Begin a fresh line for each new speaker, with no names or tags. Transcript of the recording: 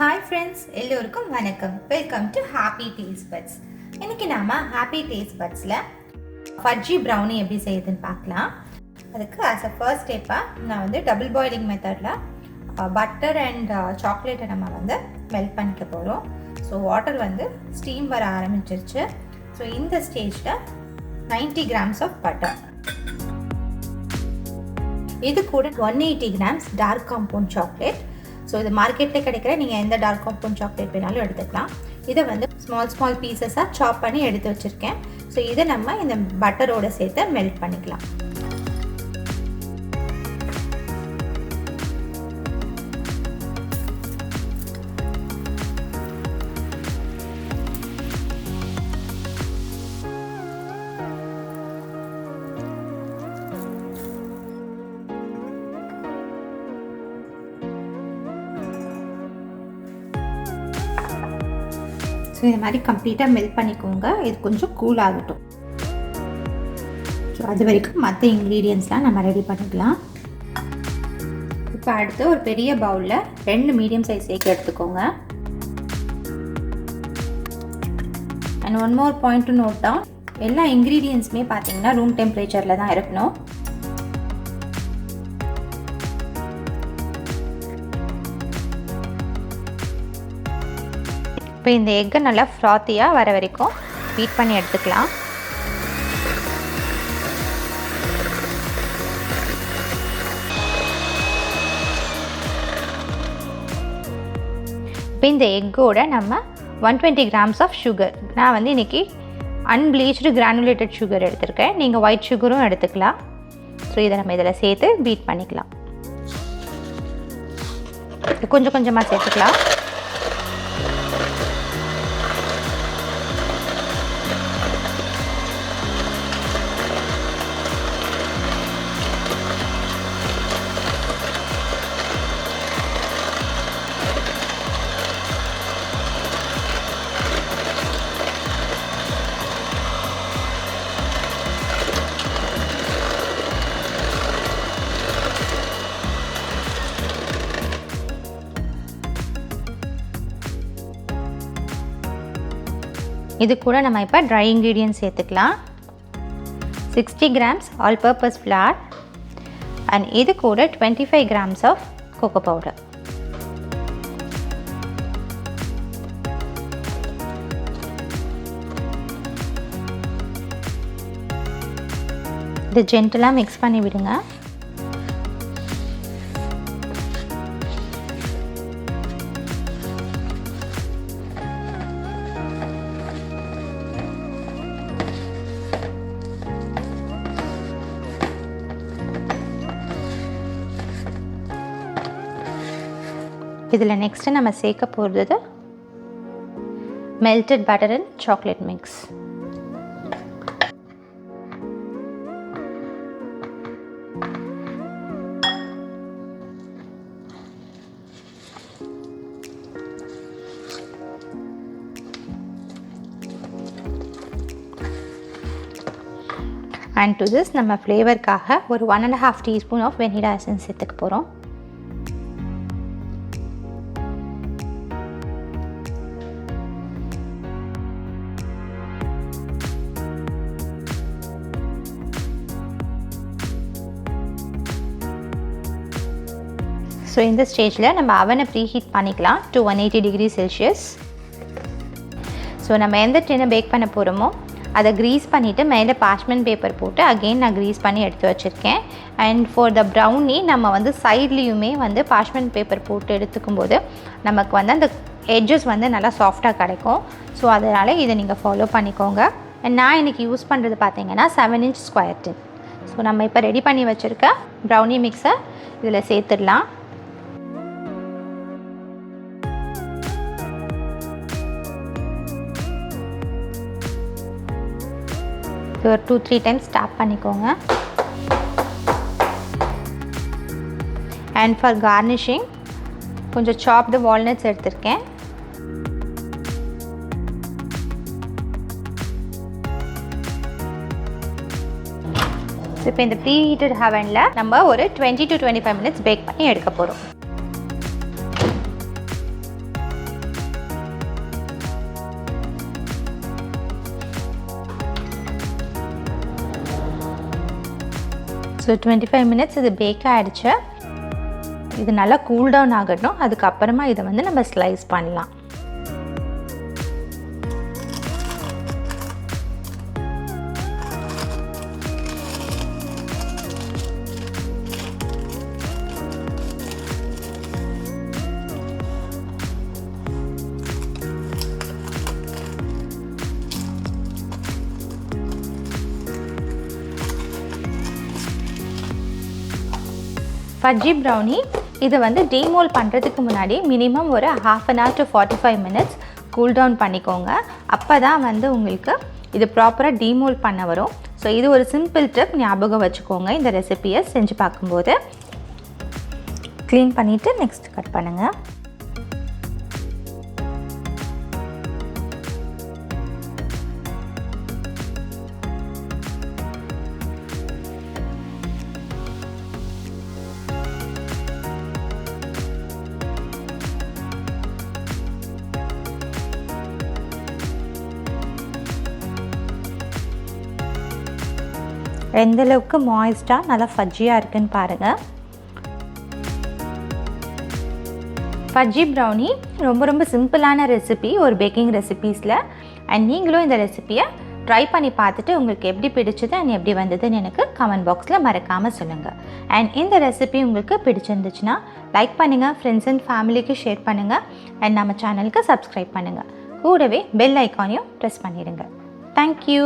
Hi friends, எல்லோருக்கும் வணக்கம். Welcome to Happy Taste Buds. இன்னைக்கு நாம Happy Taste Budsல Fudgy Brownie எப்படி செய்யுதுன்னு பார்க்கலாம். அதுக்கு as a first step நான் வந்து double boiling methodல butter and chocolate நம்ம வந்து melt பண்ணிக்க போறோம். So water வந்து steam வர ஆரம்பிச்சிருச்சு. So இந்த ஸ்டேஜ்ல 90 grams of butter. இது கூட 180 grams dark compound chocolate. So இது மார்க்கெட்டில் கிடைக்கிற நீங்கள் எந்த டார்க் காம்பவுண்ட் சாக்லேட் வேணாலும் எடுத்துக்கலாம். இதை வந்து ஸ்மால் பீசஸாக சாப் பண்ணி எடுத்து வச்சுருக்கேன். ஸோ இதை நம்ம இந்த பட்டரோடு சேர்த்து மெல்ட் பண்ணிக்கலாம். ஸோ இது மாதிரி கம்ப்ளீட்டாக மெல்ட் பண்ணிக்கோங்க. இது கொஞ்சம் கூல் ஆகட்டும். ஸோ அது வரைக்கும் மற்ற இன்க்ரீடியன்ட்ஸ்லாம் நம்ம ரெடி பண்ணிக்கலாம். இப்போ அடுத்து ஒரு பெரிய பவுலில் 2 மீடியம் சைஸ் எக் எடுத்துக்கோங்க. And one more point to note down, எல்லா இன்க்ரீடியன்ட்ஸுமே பார்த்தீங்கன்னா ரூம் டெம்பரேச்சரில் தான் இருக்கணும். இப்போ இந்த எக்கை நல்லா ஃப்ராத்தியாக வர வரைக்கும் பீட் பண்ணி எடுத்துக்கலாம். இப்போ இந்த எக்கோட நம்ம 120 grams ஆஃப் சுகர், நான் வந்து இன்றைக்கி அன்பிளீச்டு கிரானுலேட்டட் சுகர் எடுத்திருக்கேன். நீங்கள் ஒயிட் சுகரும் எடுத்துக்கலாம். ஸோ இதை நம்ம இதில் சேர்த்து பீட் பண்ணிக்கலாம். கொஞ்சம் கொஞ்சமாக சேர்த்துக்கலாம். இது கூட நம்ம இப்போ ட்ரை இன்க்ரீடியன்ட்ஸ் சேர்த்துக்கலாம். 60 grams all purpose flower and இது கூட 25 grams ஆஃப் கோகோ பவுடர். இது ஜென்டலாக மிக்ஸ் பண்ணி விடுங்க. இதில் நெக்ஸ்ட்டு நம்ம சேர்க்க போகிறது melted butter and chocolate mix. And to this நம்ம ஃப்ளேவருக்காக ஒரு 1.5 teaspoon ஆஃப் வெனிலா எசன்ஸ் சேர்த்துக்க போகிறோம். ஸோ இந்த ஸ்டேஜில் நம்ம அவனை ப்ரீஹீட் பண்ணிக்கலாம் to 180 degrees Celsius. ஸோ நம்ம எந்த டின்னை பேக் பண்ண போகிறோமோ அதை க்ரீஸ் பண்ணிவிட்டு மேலே பார்ச்மெண்ட் பேப்பர் போட்டு அகெயின் நான் க்ரீஸ் பண்ணி எடுத்து வச்சுருக்கேன். அண்ட் ஃபார் த ப்ரௌனி நம்ம வந்து சைட்லேயுமே வந்து பார்ச்மெண்ட் பேப்பர் போட்டு எடுத்துக்கும் போது நமக்கு வந்து அந்த எட்ஜஸ் வந்து நல்லா சாஃப்டாக கிடைக்கும். ஸோ அதனால் இதை நீங்கள் ஃபாலோ பண்ணிக்கோங்க. அண்ட் நான் இன்றைக்கி யூஸ் பண்ணுறது பார்த்தீங்கன்னா 7 inch ஸ்கொயர் டின். ஸோ நம்ம இப்போ ரெடி பண்ணி வச்சுருக்க ப்ரௌனி மிக்ஸை இதில் சேர்த்துடலாம். ஒரு 2-3 times டேப் பண்ணிக்கோங்க. அண்ட் ஃபார் கார்னிஷிங் கொஞ்சம் சாப்டு வால்நட்ஸ் எடுத்திருக்கேன். இப்போ இந்த ப்ரீ ஹீட்டட் ஹவனில் நம்ம ஒரு 20 to 25 minutes பேக் பண்ணி எடுக்க போகிறோம். ஸோ 25 மினிட்ஸ் இது பேக் ஆகிடுச்சு. இது நல்லா கூல் டவுன் ஆகட்டும். அதுக்கப்புறமா இதை வந்து நம்ம ஸ்லைஸ் பண்ணலாம். ஃபட்ஜி ப்ரௌனி இதை வந்து டீமோல் பண்ணுறதுக்கு முன்னாடி மினிமம் ஒரு 1/2 hour to 45 minutes cool down பண்ணிக்கோங்க. அப்போ தான் வந்து உங்களுக்கு இது ப்ராப்பராக டீமோல் பண்ண வரும். ஸோ இது ஒரு சிம்பிள் டிப், ஞாபகம் வச்சுக்கோங்க. இந்த ரெசிபியை செஞ்சு பார்க்கும்போது க்ளீன் பண்ணிவிட்டு நெக்ஸ்ட் கட் பண்ணுங்கள். எந்த அளவுக்கு மாய்ஸ்டாக நல்லா ஃபட்ஜியாக இருக்குன்னு பாருங்கள். ஃபட்ஜி ப்ரௌனி ரொம்ப சிம்பிளான ரெசிபி ஒரு பேக்கிங் ரெசிபீஸில். அண்ட் நீங்களும் இந்த ரெசிப்பியை ட்ரை பண்ணி பார்த்துட்டு உங்களுக்கு எப்படி பிடிச்சது அண்ட் எப்படி வந்ததுன்னு எனக்கு கமெண்ட் பாக்ஸில் மறக்காமல் சொல்லுங்கள். அண்ட் இந்த ரெசிபி உங்களுக்கு பிடிச்சிருந்துச்சுன்னா லைக் பண்ணுங்கள், ஃப்ரெண்ட்ஸ் அண்ட் ஃபேமிலிக்கு ஷேர் பண்ணுங்கள், அண்ட் நம்ம சேனலுக்கு சப்ஸ்கிரைப் பண்ணுங்கள். கூடவே பெல் ஐக்கானையும் ப்ரெஸ் பண்ணிடுங்க. தேங்க்யூ.